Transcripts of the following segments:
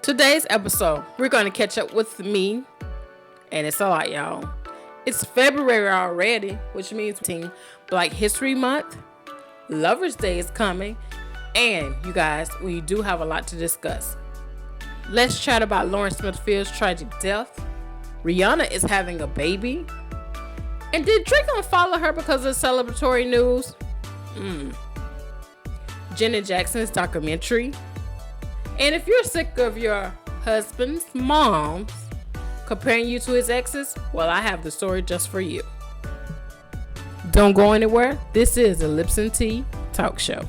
Today's episode, we're going to catch up with me, and it's a lot, y'all. It's February already, which means Black History Month, Lover's Day is coming, and you guys, we do have a lot to discuss. Let's chat about Lauren Smithfield's tragic death. Rihanna is having a baby. And did Drake unfollow her because of celebratory news? Janet Jackson's documentary. And if you're sick of your husband's moms comparing you to his exes, well, I have the story just for you. Don't go anywhere. This is the Lips and Tea Talk Show.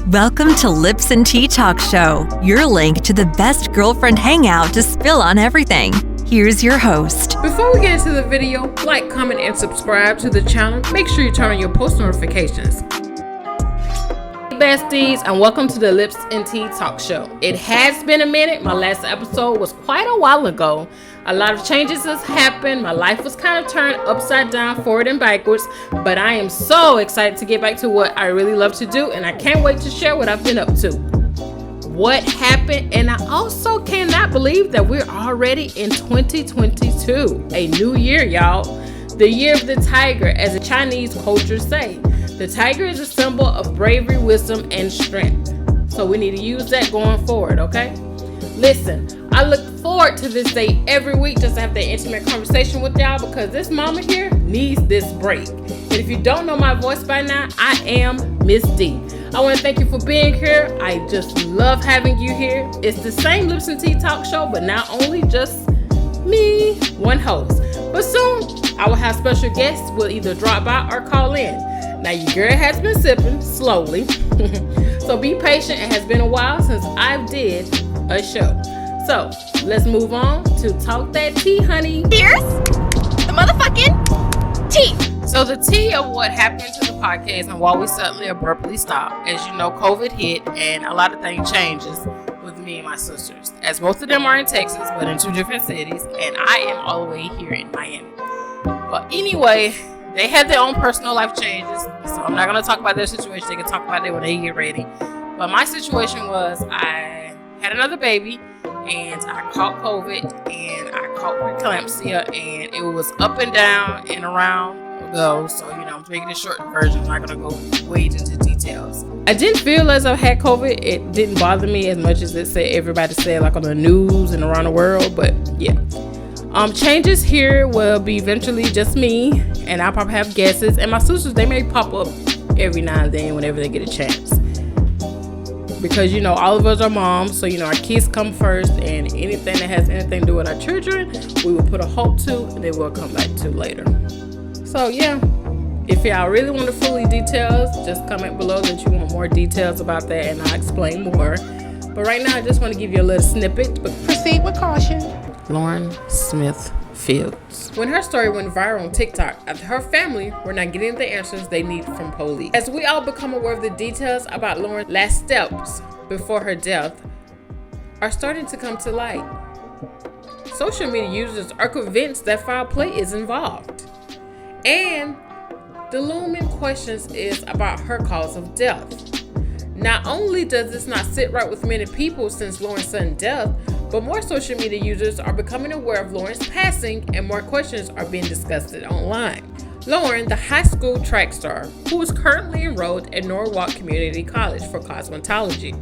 Welcome to Lips and Tea Talk Show, your link to the best girlfriend hangout to spill on everything. Here's your host. Before we get into the video, like, comment, and subscribe to the channel. Make sure you turn on your post notifications. Hey besties, and welcome to the Lips and Tea Talk Show. It has been a minute. My last episode was quite a while ago. A lot of changes has happened. My life was kind of turned upside down, forward and backwards. But I am so excited to get back to what I really love to do, and I can't wait to share what I've been up to. What happened, and I also cannot believe that we're already in 2022, a new year, y'all. The year of the tiger, as the Chinese cultures say. The tiger is a symbol of bravery, wisdom, and strength. So we need to use that going forward, okay? Listen, I look forward to this day every week just to have that intimate conversation with y'all because this mama here needs this break. And if you don't know my voice by now, I am Miss Dee. I want to thank you for being here. I just love having you here. It's the same Lips and Tea Talk Show, but not only just me, one host. But soon, I will have special guests who will either drop by or call in. Now, your girl has been sipping slowly, so be patient. It has been a while since I did a show. So, let's move on to Talk That Tea, honey. Here's the motherfucking tea. So the tea of what happened to the podcast and why we suddenly abruptly stopped. As you know, COVID hit and a lot of things changes with me and my sisters. As both of them are in Texas, but in two different cities. And I am all the way here in Miami. But anyway, they had their own personal life changes. So I'm not going to talk about their situation. They can talk about it when they get ready. But my situation was I had another baby. And I caught COVID. And I caught preeclampsia. And it was up and down and around. So, I'm making a short version. I'm not going to go way into details. I didn't feel as I had COVID. It didn't bother me as much as everybody said, like on the news and around the world. But yeah. Changes here will be eventually just me. And I'll probably have guesses. And my sisters, they may pop up every now and then whenever they get a chance. Because, all of us are moms. So, our kids come first. And anything that has anything to do with our children, we will put a halt to. And then we'll come back to later. So yeah, if y'all really want the fully details, just comment below that you want more details about that and I'll explain more. But right now, I just want to give you a little snippet, but proceed with caution. Lauren Smithfield. When her story went viral on TikTok, after her family were not getting the answers they need from police. As we all become aware of the details about Lauren's last steps before her death are starting to come to light. Social media users are convinced that foul play is involved. And the looming questions is about her cause of death. Not only does this not sit right with many people since Lauren's sudden death, but more social media users are becoming aware of Lauren's passing and more questions are being discussed online. Lauren, the high school track star, who is currently enrolled at Norwalk Community College for cosmetology.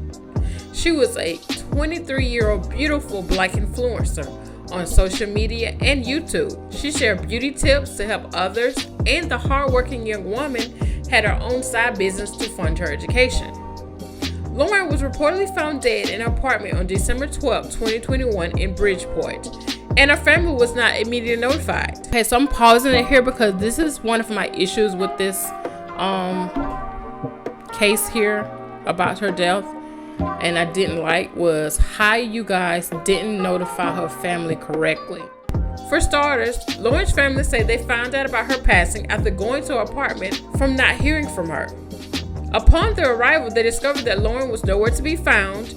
She was a 23-year-old beautiful Black influencer on social media and YouTube. She shared beauty tips to help others, and the hardworking young woman had her own side business to fund her education. Lauren was reportedly found dead in her apartment on December 12, 2021 in Bridgeport, and her family was not immediately notified. Okay, so I'm pausing it here because this is one of my issues with this case here about her death. And I didn't like was how you guys didn't notify her family correctly. For starters, Lauren's family say they found out about her passing after going to her apartment from not hearing from her. Upon their arrival, they discovered that Lauren was nowhere to be found.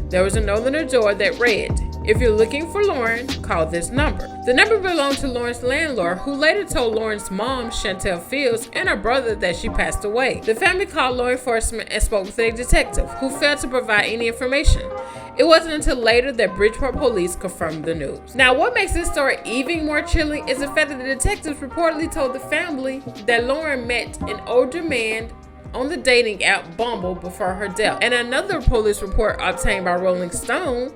There was a note on her door that read, If you're looking for Lauren, call this number. The number belonged to Lauren's landlord, who later told Lauren's mom, Chantel Fields, and her brother that she passed away. The family called law enforcement and spoke with a detective, who failed to provide any information. It wasn't until later that Bridgeport police confirmed the news. Now, what makes this story even more chilling is the fact that the detectives reportedly told the family that Lauren met an older man on the dating app Bumble before her death. And another police report obtained by Rolling Stone.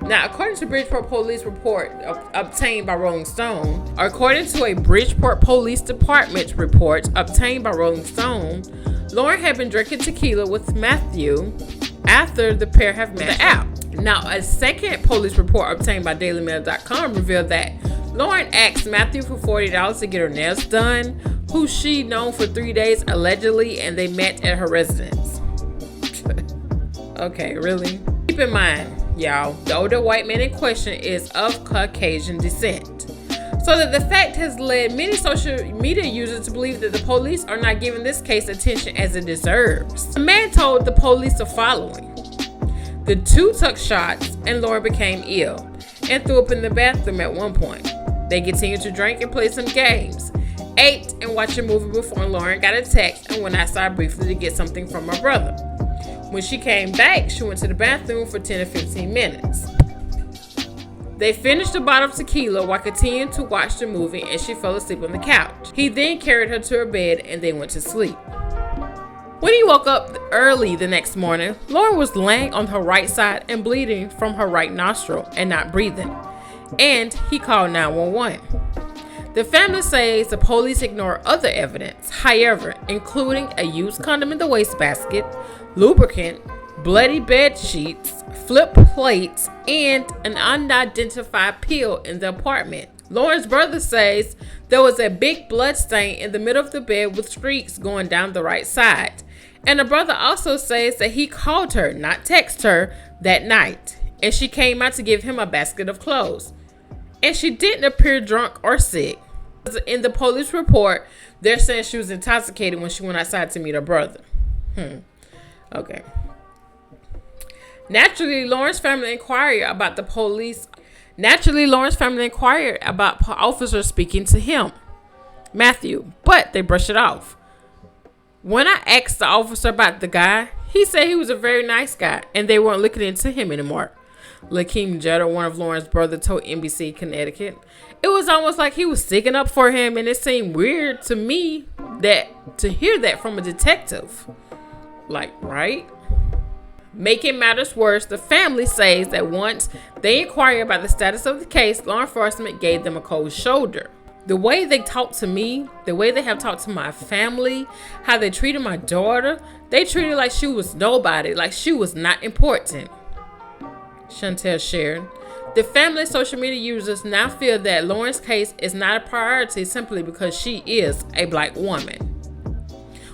Now, according to Bridgeport police report obtained by Rolling Stone, according to a Bridgeport Police Department report obtained by Rolling Stone, Lauren had been drinking tequila with Matthew after the pair have met the app. Now, a second police report obtained by DailyMail.com revealed that Lauren asked Matthew for $40 to get her nails done, who she known for 3 days allegedly, and they met at her residence. Okay, really? Keep in mind, y'all, the older white man in question is of Caucasian descent. So that the fact has led many social media users to believe that the police are not giving this case attention as it deserves. The man told the police the following. The two took shots and Lauren became ill and threw up in the bathroom at one point. They continued to drink and play some games, ate and watched a movie before Lauren got a text and went outside briefly to get something from her brother. When she came back, she went to the bathroom for 10 to 15 minutes. They finished a bottle of tequila while continuing to watch the movie, and she fell asleep on the couch. He then carried her to her bed and they went to sleep. When he woke up early the next morning, Lauren was laying on her right side and bleeding from her right nostril and not breathing, and he called 911. The family says the police ignored other evidence, however, including a used condom in the wastebasket, lubricant, bloody bed sheets, flip plates, and an unidentified pill in the apartment. Lauren's brother says there was a big blood stain in the middle of the bed with streaks going down the right side. And the brother also says that he called her, not texted her, that night, and she came out to give him a basket of clothes. And she didn't appear drunk or sick. In the police report, they're saying she was intoxicated when she went outside to meet her brother. Okay. Naturally, Lauren's family inquired about officers speaking to him, Matthew, but they brushed it off. When I asked the officer about the guy, he said he was a very nice guy and they weren't looking into him anymore. Lakeem Jeter, one of Lauren's brother, told NBC Connecticut. It was almost like he was sticking up for him, and it seemed weird to me to hear that from a detective. Like, right? Making matters worse, the family says that once they inquired about the status of the case, law enforcement gave them a cold shoulder. The way they talked to me, the way they have talked to my family, how they treated my daughter, they treated like she was nobody, like she was not important. Chantel shared. The family social media users now feel that Lauren's case is not a priority simply because she is a black woman.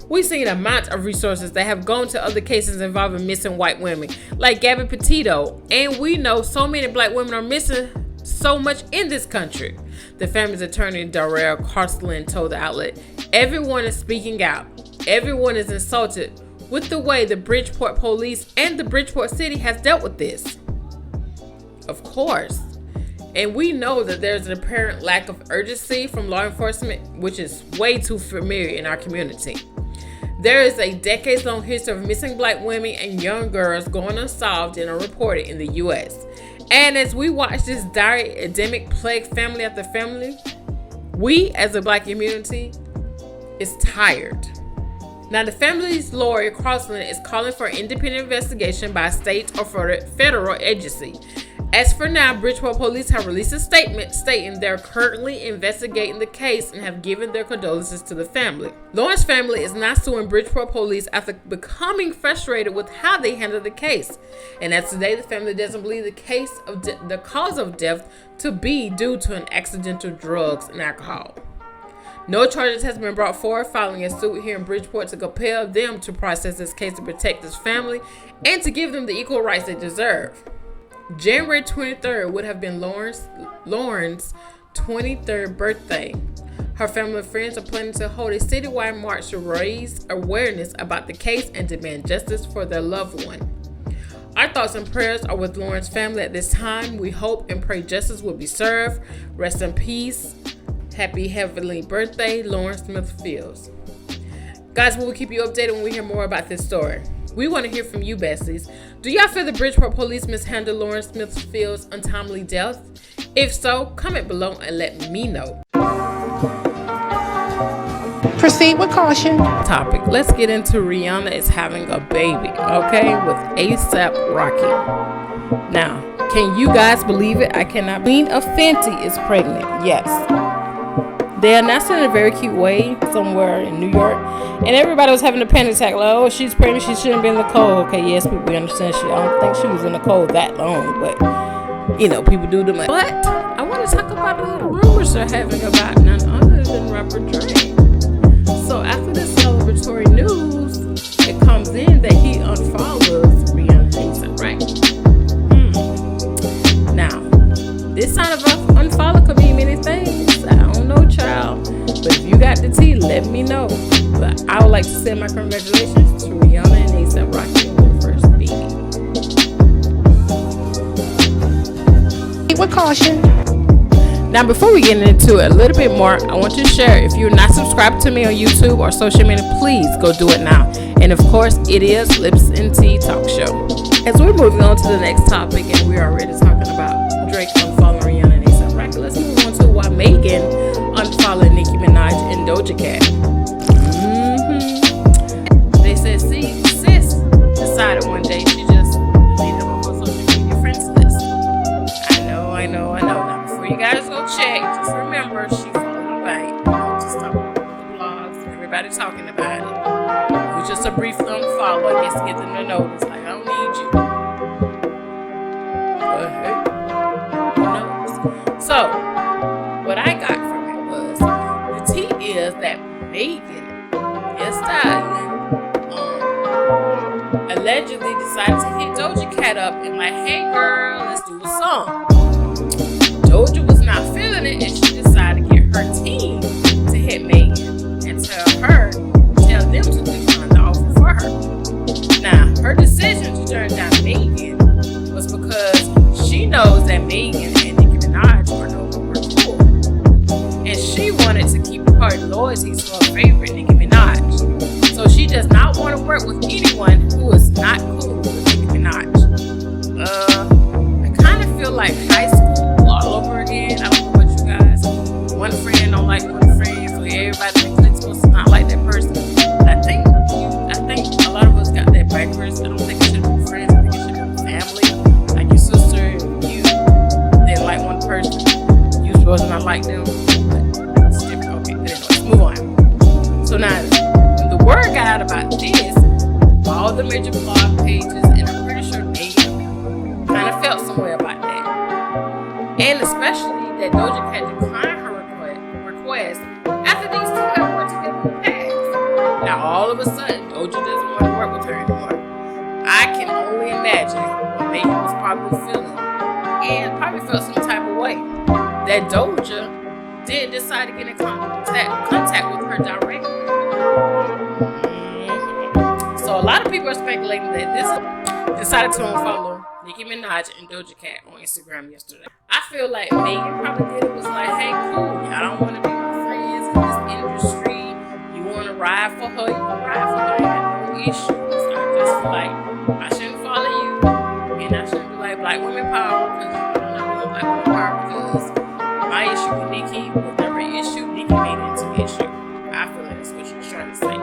We've seen an amount of resources that have gone to other cases involving missing white women, like Gabby Petito, and we know so many black women are missing so much in this country. The family's attorney, Darrell Carsland, told the outlet, everyone is speaking out. Everyone is insulted with the way the Bridgeport police and the Bridgeport city has dealt with this. Of course. And we know that there's an apparent lack of urgency from law enforcement, which is way too familiar in our community. There is a decades-long history of missing black women and young girls going unsolved and unreported in the U.S. And as we watch this dire endemic plague family after family, we as a black community is tired. Now, the family's lawyer, Crossland, is calling for an independent investigation by a state or federal agency. As for now, Bridgeport police have released a statement stating they're currently investigating the case and have given their condolences to the family. Lauren's family is now suing Bridgeport police after becoming frustrated with how they handled the case. And as today, the family doesn't believe the cause of death to be due to an accidental drugs and alcohol. No charges has been brought forward following a suit here in Bridgeport to compel them to process this case to protect this family and to give them the equal rights they deserve. January 23rd would have been Lauren's 23rd birthday. Her family and friends are planning to hold a citywide march to raise awareness about the case and demand justice for their loved one. Our thoughts and prayers are with Lauren's family at this time. We hope and pray justice will be served. Rest in peace. Happy heavenly birthday, Lauren Smith Fields. Guys, we will keep you updated when we hear more about this story. We want to hear from you, besties. Do y'all feel the Bridgeport police mishandled Lauren Smith Fields' untimely death? If so, comment below and let me know. Proceed with caution. Topic. Let's get into Rihanna is having a baby, okay, with ASAP Rocky. Now, can you guys believe it? I cannot. Queen of Fenty is pregnant. Yes. They announced it in a very cute way somewhere in New York, and everybody was having a panic attack. Like, oh, she's pregnant. She shouldn't be in the cold. Okay, yes, we understand. I don't think she was in the cold that long, but you know, people do them. But I want to talk about the little rumors they're having about none other than rapper Drake. So after this celebratory news, it comes in that he unfollows Rihanna ASAP, right? Now, this sign of unfollow could be many things. I don't know, child. But if you got the tea, let me know. But I would like to send my congratulations to Rihanna and ASAP Rocky on their first baby. With caution. Now, before we get into it a little bit more, I want you to share. If you're not subscribed to me on YouTube or social media, please go do it now. And of course, it is Lips and Tea Talk Show. As we're moving on to the next topic, and we're already talking about Drake unfollowing Rihanna and ASAP Rocky, let's move on to why Megan unfollowed Nicki Minaj and Doja Cat. They said, see, sis decided one day she just deleted them off her social media friends list. I know. Now, before you guys go check, just remember she followed them back. Just talk about the blogs, everybody talking about it. It was just a brief unfollow, I guess, to get them to notice. Like, I don't need you. But hey, who knows? So, what I got from it was the tea is that Megan, yes, Stallion, allegedly decided to hit Doja Cat up and like, hey girl, let's do a song. Doja was not feeling it, and she decided to get her team to hit Megan and tell them to decline the offer for her. Now, her decision to turn down Megan was because she knows that Megan and Nicki Minaj are no longer cool, and she wanted to keep her loyalty to her favorite, Nicki Minaj. So she does not want to work with anyone who is not cool with Nicki Minaj. I kind of feel like high school all over again. I don't know about you guys. One friend don't like one friend, so everybody thinks they're supposed to not like that person. I think a lot of us got that backwards. I don't think it should be friends. I think it should be family. Like your sister, you didn't like one person, you supposed to not like them. But it's different. Okay, but anyways, move on. So now, when the word got out about this, all the major blog pages, and I'm pretty sure Megan kind of felt some way about that. And especially that Doja Cat declined her request after these two have worked together in the past. Now all of a sudden, Doja doesn't want to work with her anymore. I can only imagine what Megan was probably feeling, and probably felt some type of way that Doja did decide to get in contact with her directly. So a lot of people are speculating that this decided to unfollow Nicki Minaj and Doja Cat on Instagram yesterday. I feel like Megan probably did it, was like, hey, cool, I don't want to be my friends in this industry. You want to ride for her, you can ride for her. I got no issues. I just feel like I shouldn't follow you, and I shouldn't be like Black Women Power, because I don't know Black Women Power, because my issue with Nicki was never an issue. Nicki made it into an issue. I feel like that's what she's trying to say.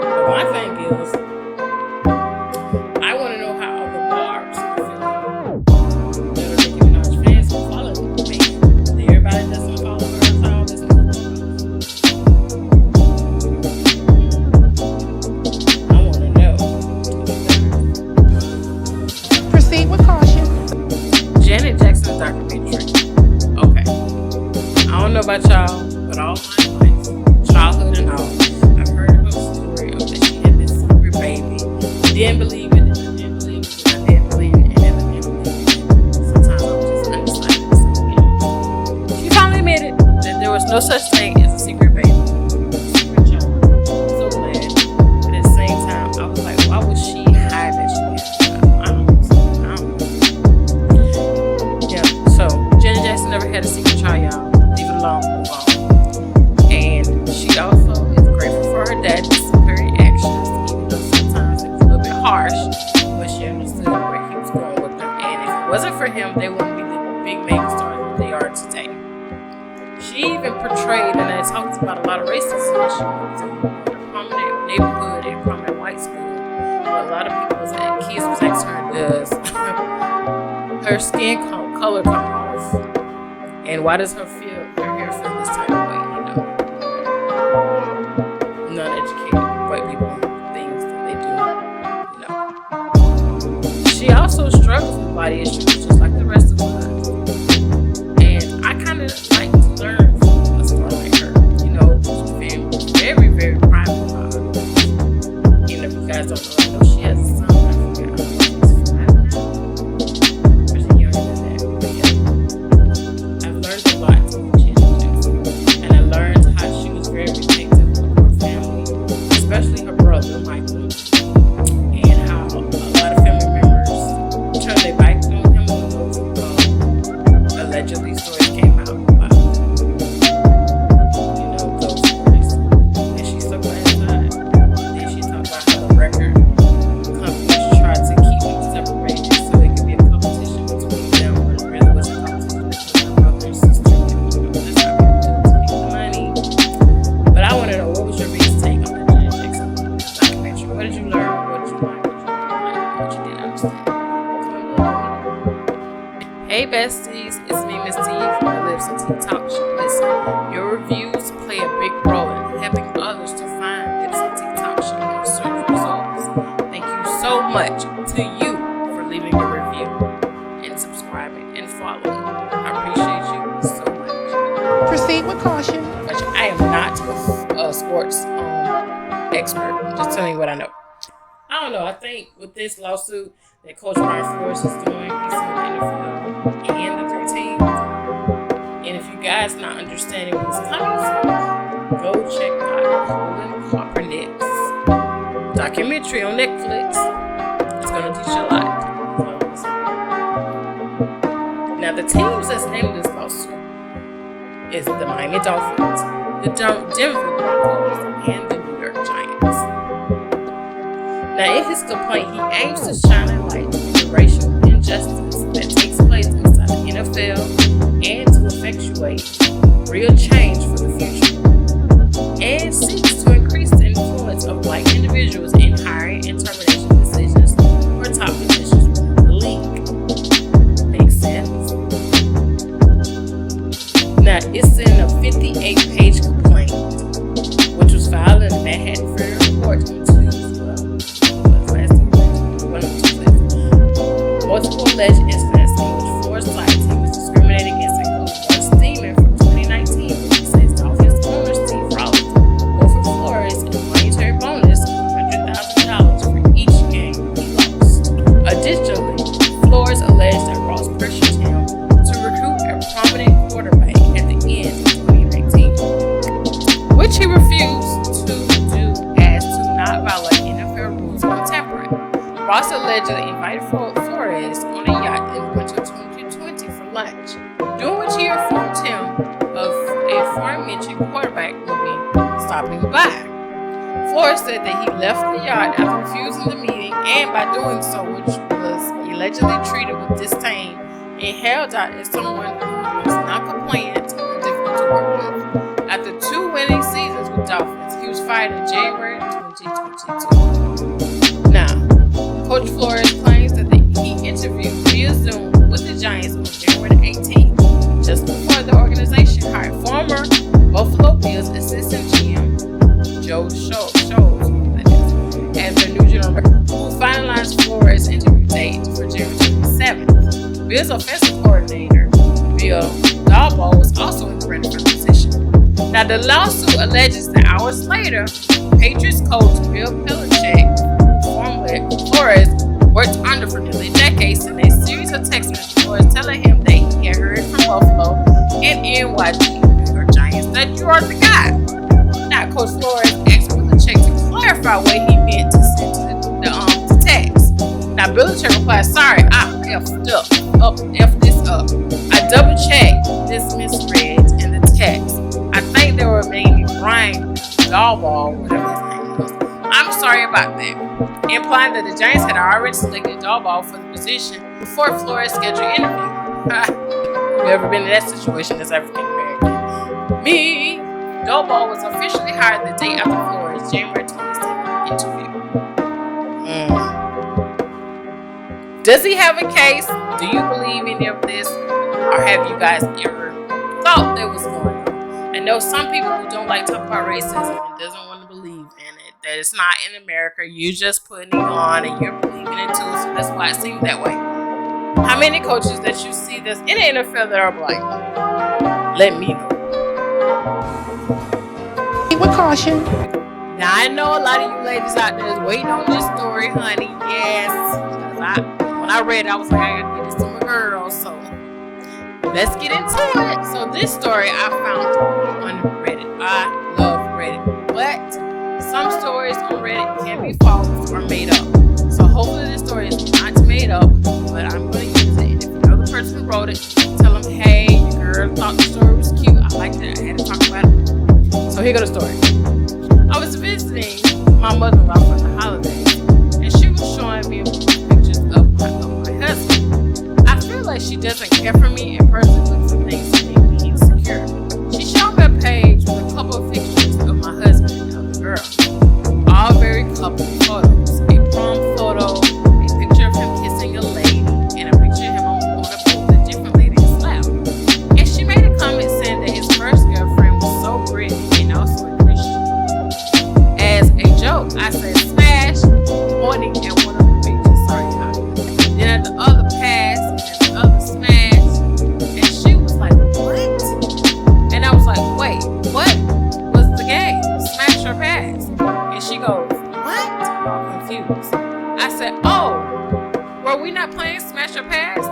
But my thing is, I want to know how other barbs feel. That are Nicki Minaj fans who follow me. Everybody doesn't follow her. That's all this I want to know. Proceed with caution. Janet Jackson's documentary. Okay. I don't know about y'all, but all my life, childhood and all, I've heard her story of that she had this secret baby. Didn't believe it, and I didn't believe it, and I didn't believe it, and never did believe it. Sometimes I was just undecided. So, she finally admitted that there was no such thing as a secret baby. Secret child. I'm so glad. But at the same time, I was like, why would she hide that going with them. And if it wasn't for him, they wouldn't be the big mega stars that they are today. She even portrayed, and it talks about a lot of racism that she went through in a prominent neighborhood and prominent white school. A lot of people kids was asking her, does her skin color come off? And why does her hair feel this type of way? Non-educated white people, things that they do, She also struggles with body issues just like the rest of us. And I kind of like to learn from a star like her. She's very, very private about her. If you guys don't know, she has a son. Hey besties, it's me, Miss Dee from the lipsnteatalkshow. Listen, your reviews play a big role in helping others to find lipsnteatalkshow and search results. Thank you so much to you for leaving a review and subscribing and following. I appreciate you so much. Proceed with caution. I am not a sports expert. I'm just telling you what I know. I don't know. I think with this lawsuit that Coach Flores is doing, he's in the NFL and the 3 teams. And if you guys not understanding where it's coming from, go check out Colin Kaepernick's documentary on Netflix. It's going to teach you a lot. Now, the teams that's named this lawsuit is the Miami Dolphins, the Denver Broncos, and the New York Giants. Now, in his complaint, he aims to shine a light on the racial injustice that takes place inside the NFL and to effectuate real change for the future, and seeks to increase the influence of black individuals in hiring and termination decisions for top positions within the league. Makes sense? Now, it's in a 58-page complaint, which was filed in the Manhattan Federal Court on multiple alleged incidents in which Flores claims he was discriminated against, including one steamer from 2019, which says Dolphins owner Steve Rollins offered Flores a monetary bonus of $100,000 for each game he lost. Additionally, Flores alleged that Ross pressured him to recruit a prominent quarterback at the end of 2019, which he refused to do as to not violate NFL rules on tampering. Ross allegedly invited Flores on a yacht in winter 2020 for lunch, during which he informed him of a aforementioned quarterback will be stopping by. Flores said that he left the yacht after refusing the meeting, and by doing so, which was allegedly treated with disdain and held out as someone who was not compliant and difficult to work with. After 2 winning seasons with Dolphins, he was fired in January 2022. Now, Coach Flores claims that he interviewed via Zoom with the Giants on January 18th, just before the organization hired former Buffalo Bills assistant GM Joe Scholes as their new general manager, who finalized Flores' interview date for January 27th. Bills offensive coordinator Bill Dalbo was also in the running for the position. Now, the lawsuit alleges that hours later, Patriots coach Bill Belichick, formerly Flores, worked under for nearly a decade, sent a series of text messages to Flores telling him that he had heard from Buffalo and NYG, New York Giants, that you are the guy. Now, Coach Flores asked Belichick to clarify what he meant to send the text. Now, Belichick replied, "Sorry, I effed this up. I double-checked this misread in the text. I think they were maybe Brian Dahlball, whatever his name was. I'm sorry about that," implying that the Giants had already selected Dahlball for the position before Flores scheduled an interview. Who ever been in that situation as African American? Me. Dobo was officially hired the day after Flores' January 27th interview. Does he have a case? Do you believe any of this? Or have you guys ever thought that was going on? I know some people who don't like talk about racism and doesn't want to believe in it. That it's not in America. You're just putting it on and you're believing it too. So that's why it seems that way. How many coaches that you see that's in the NFL that are black? Let me know. With caution. Now I know a lot of you ladies out there is waiting on this story, honey. Yes. When I read it, I was like, I gotta get this to my girls. So let's get into it. So this story I found on Reddit. I love Reddit. But some stories on Reddit can be false or made up. So hopefully this story is not made up, but I'm going to use it. And if you know the person who wrote it, tell them, hey, your girl thought the story was cute. I liked it. I had to talk about it. So here goes the story. I was visiting my mother-in-law for the holidays, and she was showing me pictures of my husband. I feel like she doesn't care for me in person, looks at things to make me insecure. She showed me a page with a couple of pictures of my husband and another girl. All very couple photos. A prom photo, a picture of him kissing a lady, and a picture of him on a boat with a different lady's lap. And she made a comment saying that his first girlfriend was so pretty and also a Christian. As a joke, I said smash, pointing at one of the pages. Sorry, y'all. Then at the other pass, and the other smash, and she was like, what? And I was like, wait, what was the game? Smash or pass? And she goes, what? I'm confused. I said, oh, were we not playing smash or pass?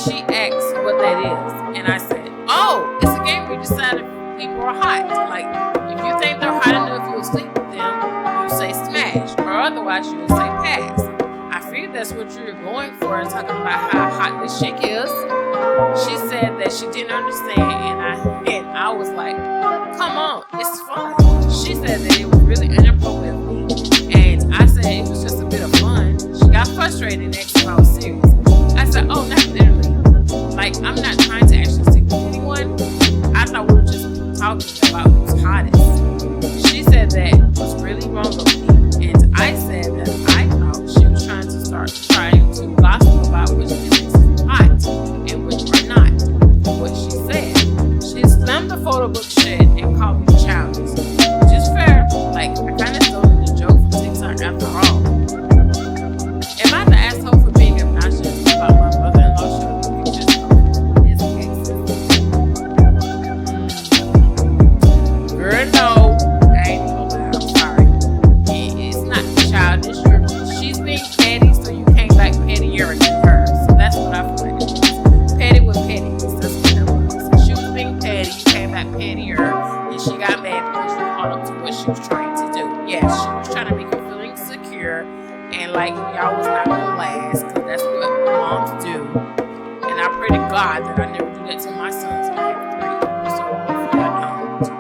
She asked what that is. And I said, oh, it's a game where you decide if people are hot. Like, if you think they're hot enough, you'll sleep with them, you say smash. Or otherwise, you will say pass. I figured that's what you were going for, talking about how hot this chick is. She said that she didn't understand, and I was like, come on, it's fun. She said that it was really inappropriate of me, and I said it was just a bit of fun. She got frustrated and asked if I was serious. I said, oh, not literally. Like, I'm not trying to actually sleep with anyone. I thought we were just talking about who's hottest. She said that it was really wrong of me, and I said that I thought she was trying to gossip about which things are hot and which are not. What she said, she slammed the photo book shut and called me childish. Which is fair. Like, I kind of stole the joke from TikTok after all. Am I the asshole for being obnoxious about my mother-in-law showing pictures of his exes? Girl, no. I ain't gonna lie. I'm sorry. It's not childish. She's being petty, so you came back pettier than her. So that's what I feel like it was. Petty with pettiness. That's what it was. She was being petty. You came back pettier, and she got mad because you caught up to what she was trying to do. Yes, she was trying to make you feel insecure, and like y'all was not gonna last, because that's what moms do. And I pray to God that I never do that to my sons. And I have 3, so hopefully I don't.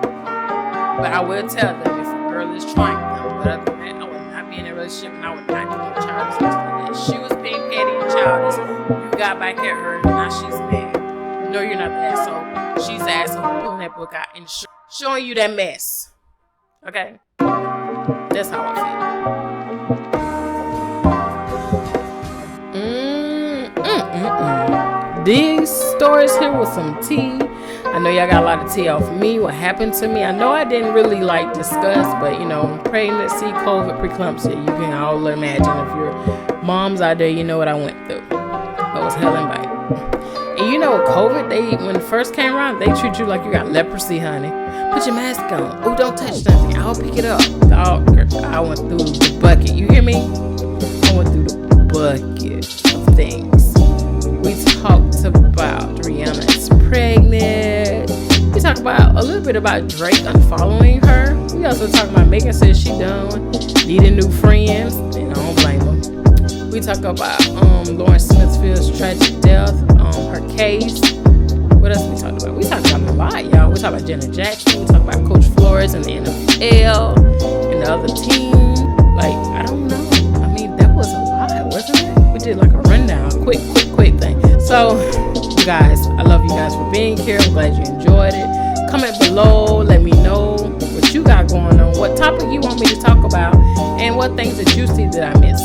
But I will tell them if a girl is trying them. But other than that, I would not be in a relationship, and I would not do no childish things like that. She was being petty and childish. You got back at her, and now she's mad. No, you're not the asshole. She's the asshole for pulling that book out and showing you that mess. Okay? That's how I feel. These stories here with some tea. I know y'all got a lot of tea off me. What happened to me? I know I didn't really discuss, but pregnancy, COVID, preeclampsia. You can all imagine if you're moms out there, you know what I went through. That was hell and back. And COVID, when it first came around, they treat you like you got leprosy, honey. Put your mask on. Oh, don't touch nothing. I'll pick it up. I went through the bucket. You hear me? I went through the bucket of things. We talked about Rihanna's pregnant. We talked about a little bit about Drake unfollowing her. We also talked about Megan says she done needing new friends, and I don't blame her. We talked about Lauren Smithfield's tragic death, her case. What else we talked about? We talked about a lot, y'all. We talked about Janet Jackson. We talked about Coach Flores and the NFL and the other team. I don't know. I mean, that was a lot, wasn't it? We did like a rundown, quick thing. So, you guys, I love you guys for being here. I'm glad you enjoyed it. Comment below. Let me know what you got going on, what topic you want me to talk about, and what things that you see that I missed.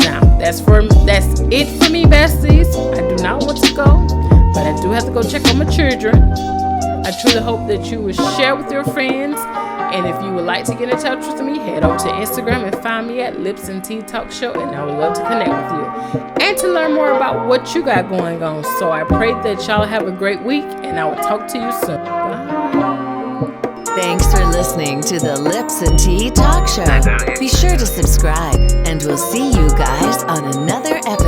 Now, that's it for me, besties. I do not want to go, but I do have to go check on my children. I truly hope that you will share with your friends. And if you would like to get in touch with me, head over to Instagram and find me at lipsnteatalkshow, and I would love to connect with you and to learn more about what you got going on. So I pray that y'all have a great week, and I will talk to you soon. Bye. Thanks for listening to the Lips and Tea Talk Show. Be sure to subscribe, and we'll see you guys on another episode.